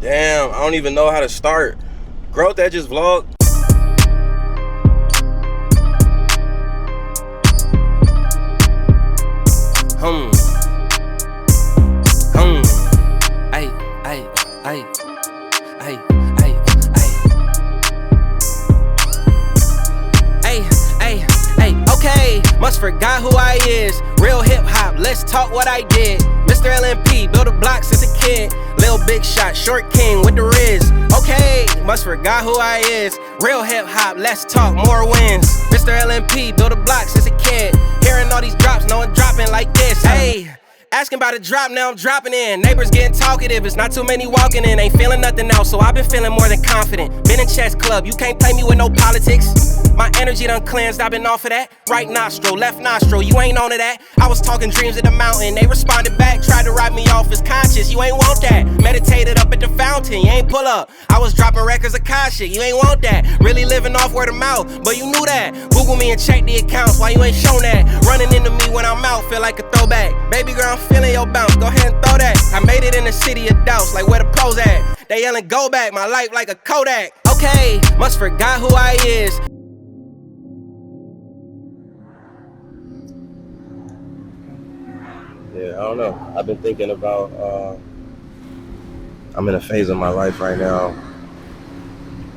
Damn, I don't even know how to start. Growthedges vlog. Hum. Ay, ay, ay, ay, okay, must forgot who I is. Real hip hop, let's talk what I did. Mr. LMP, built a block since a kid. Lil Big Shot, short king with the Riz. Okay, must forgot who I is. Real hip hop, let's talk more wins. Mr. LMP, built a block since a kid. Hearing all these drops, no one dropping like this. Hey. Asking about a drop, now I'm dropping in. Neighbors getting talkative, it's not too many walking in. Ain't feeling nothing else, so I've been feeling more than confident. Been in chess club, you can't play me with no politics. My energy done cleansed, I've been off of that. Right nostril, left nostril, you ain't on to that. I was talking dreams at the mountain, they responded back. Tried to write me off as conscious, you ain't want that. Meditated up at the fountain, you ain't pull up. I was dropping records of Kasha, you ain't want that. Really living off word of mouth, but you knew that. Google me and check the accounts, why you ain't shown that? Running into me when I'm out, feel like a throwback. Baby girl, I'm feeling your bounce, go ahead and throw that. I made it in the city of doubts, like where the pros at. They yelling go back, my life like a Kodak. Okay, must forgot who I is. Yeah, I don't know. I've been thinking about, I'm in a phase of my life right now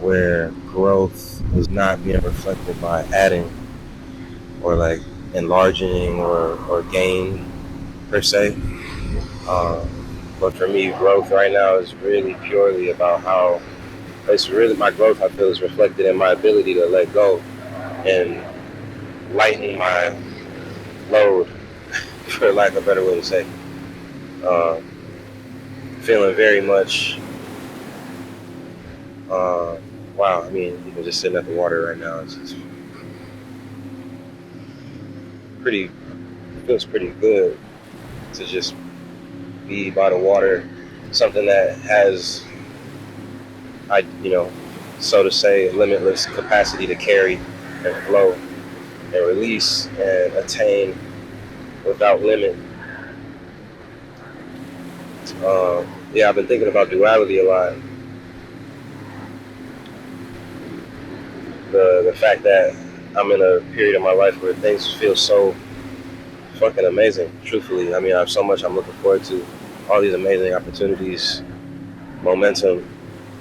where growth is not being reflected by adding or like enlarging or gain per se. But for me, growth right now is really purely about how it's really my growth I feel is reflected in my ability to let go and lighten my load, for lack of a better way to say. Feeling very much, wow, I mean, even just sitting at the water right now, it's pretty, feels pretty good to just be by the water, something that has, so to say, limitless capacity to carry and flow and release and attain without limit. Yeah, I've been thinking about duality a lot. The fact that I'm in a period of my life where things feel so fucking amazing, truthfully. I mean, I have so much I'm looking forward to. All these amazing opportunities, momentum,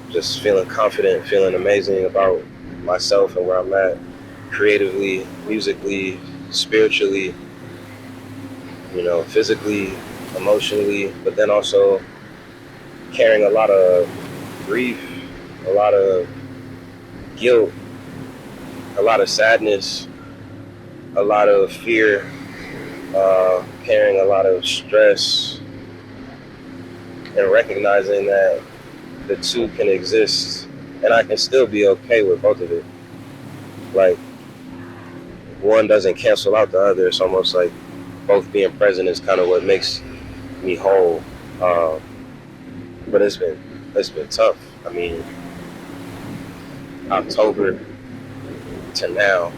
just feeling confident, feeling amazing about myself and where I'm at, creatively, musically, spiritually, physically, emotionally, but then also carrying a lot of grief, a lot of guilt, a lot of sadness, a lot of fear, carrying a lot of stress, and recognizing that the two can exist and I can still be okay with both of it. Like, one doesn't cancel out the other. It's almost like both being present is kind of what makes me whole. But it's been tough. I mean, October to now,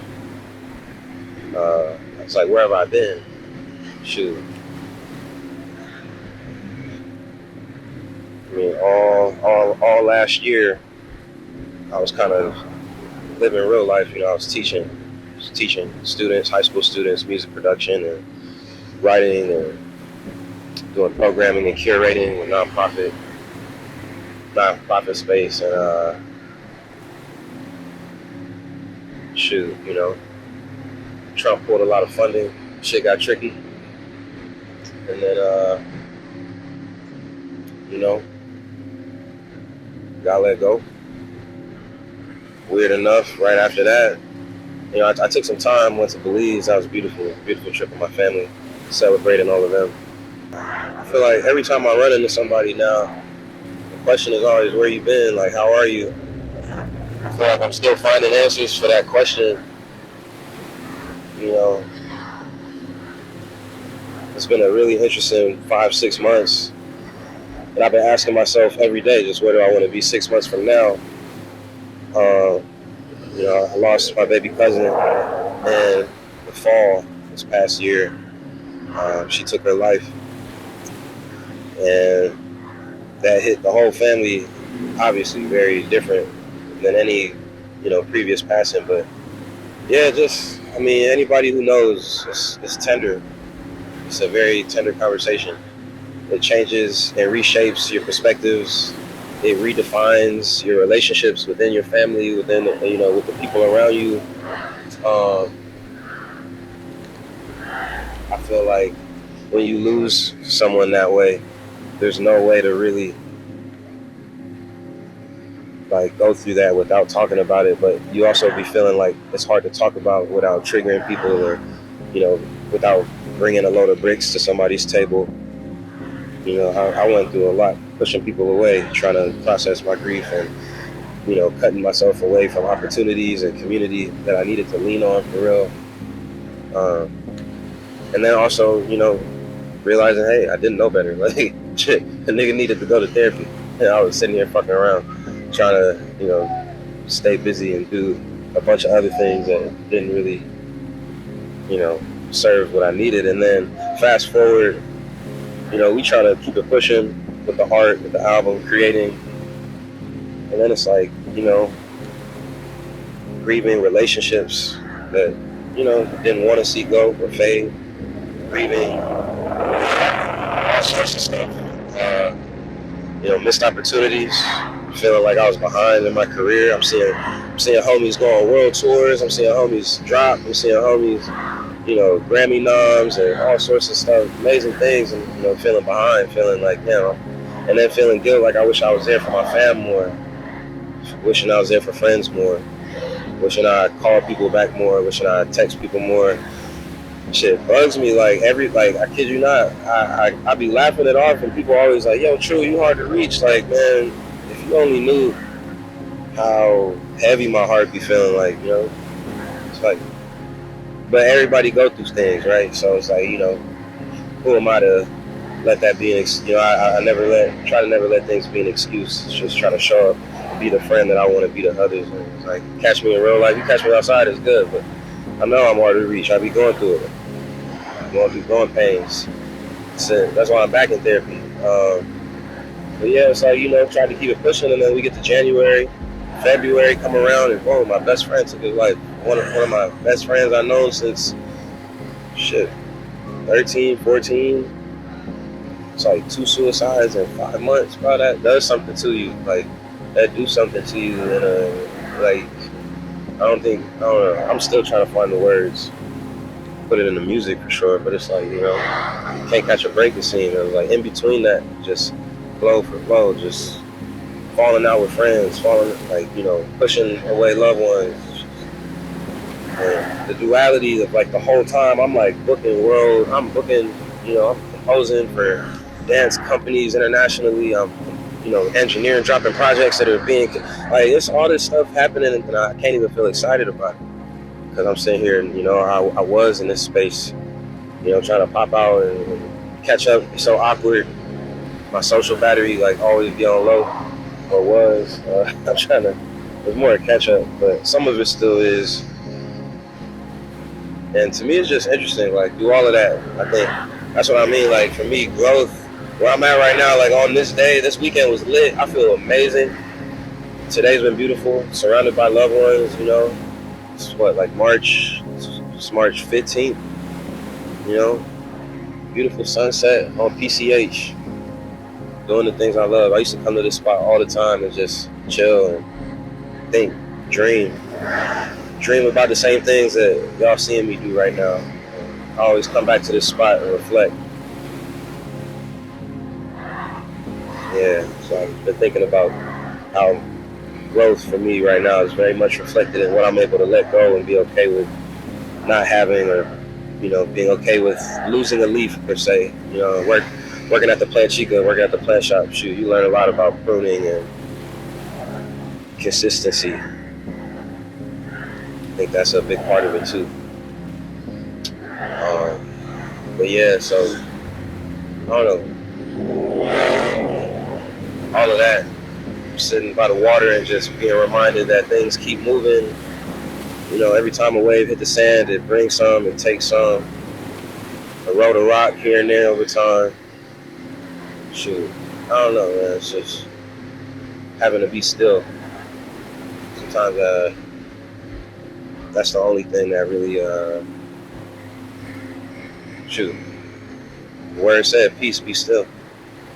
it's like, where have I been? Shoot. I mean, all last year, I was kind of living real life. I was teaching students, high school students, music production and writing and doing programming and curating with nonprofit space. And Trump pulled a lot of funding. Shit got tricky. And then, got let go. Weird enough, right after that, I took some time, went to Belize. That was beautiful trip with my family, celebrating all of them. I feel like every time I run into somebody now, the question is always, where you been? Like, how are you? I feel like I'm still finding answers for that question. It's been a really interesting 5-6 months. And I've been asking myself every day, just where do I want to be 6 months from now? I lost my baby cousin in the fall this past year. She took her life. And that hit the whole family. Obviously, very different than any previous passing, but yeah, just I mean, anybody who knows, it's tender. It's a very tender conversation. It changes and reshapes your perspectives. It redefines your relationships within your family, within with the people around you. Um, I feel like when you lose someone that way, there's no way to really like go through that without talking about it. But you also be feeling like it's hard to talk about without triggering people, or without bringing a load of bricks to somebody's table. I went through a lot, pushing people away, trying to process my grief, and cutting myself away from opportunities and community that I needed to lean on for real. And then also, realizing, hey, I didn't know better. Like, shit, a nigga needed to go to therapy. And I was sitting here fucking around, trying to, stay busy and do a bunch of other things that didn't really, serve what I needed. And then fast forward, we try to keep it pushing with the art, with the album, creating. And then it's like, grieving relationships that, didn't want to see go or fade. Grieving all sorts of stuff. Missed opportunities. Feeling like I was behind in my career. I'm seeing homies go on world tours. I'm seeing homies drop. I'm seeing homies, Grammy noms and all sorts of stuff, amazing things, and feeling behind, feeling like, and then feeling guilt, like I wish I was there for my fam more, wishing I was there for friends more, wishing I called people back more, wishing I text people more. Shit bugs me, like I kid you not, I be laughing it off, and people always like, yo, True, you hard to reach. Like, man, if you only knew how heavy my heart be feeling, like, it's like, but everybody go through things, right? So it's like, who am I to let that be an excuse? I try to never let things be an excuse. Just try to show up, be the friend that I want to be to others. And it's like, catch me in real life, you catch me outside, it's good, but I know I'm hard to reach. I be going through it. Going through growing pains. So that's why I'm back in therapy. But yeah, it's like, try to keep it pushing, and then we get to January, February come around, and boom, my best friend took his life. One of my best friends I've known since 13, 14. It's like 2 suicides in 5 months, bro. That does something to you. Like, that do something to you. And like, I don't know. I'm still trying to find the words, put it in the music for sure. But it's like, can't catch a break, it seems. It was like in between that, just flow for flow, just falling out with friends, pushing away loved ones. And the duality of like the whole time, I'm like I'm composing for dance companies internationally. I'm, engineering, dropping projects that are being, like, it's all this stuff happening, and I can't even feel excited about it. Because I'm sitting here and, I was in this space, trying to pop out and catch up. It's so awkward. My social battery, like, always be on low, or was. I'm trying to, there's more to catch up, but some of it still is. And to me, it's just interesting, like, do all of that. I think that's what I mean. Like, for me, growth, where I'm at right now, like, on this day, this weekend was lit. I feel amazing. Today's been beautiful, surrounded by loved ones, It's March 15th, beautiful sunset on PCH, doing the things I love. I used to come to this spot all the time and just chill and think, dream about the same things that y'all seeing me do right now. I always come back to this spot and reflect. Yeah, so I've been thinking about how growth for me right now is very much reflected in what I'm able to let go and be okay with not having, or being okay with losing a leaf per se. Working at the plant chica, working at the plant shop, shoot, you learn a lot about pruning and consistency. I think that's a big part of it too. But yeah, so I don't know, all of that, sitting by the water and just being reminded that things keep moving. Every time a wave hit the sand, it brings some, it takes some. A roll of rock here and there over time. Shoot, I don't know, man. It's just having to be still. Sometimes that's the only thing that really shoot. The word said, "Peace, be still."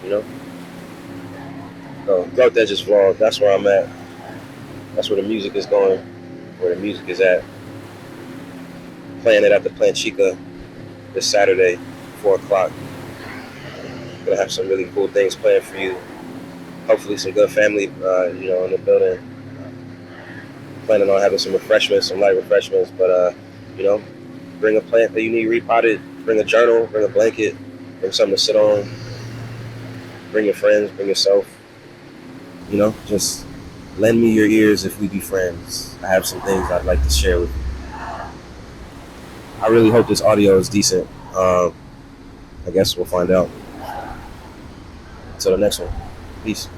You know. So Growthedges vlog. That's where I'm at. That's where the music is going. Where the music is at. Playing it at the Planchica this Saturday, 4 o'clock. Gonna have some really cool things planned for you. Hopefully, some good family, in the building. Planning on having some refreshments, some light refreshments, but you know, bring a plant that you need repotted. Bring a journal. Bring a blanket. Bring something to sit on. Bring your friends. Bring yourself. Just lend me your ears if we be friends. I have some things I'd like to share with you. I really hope this audio is decent. I guess we'll find out. Until the next one. Peace.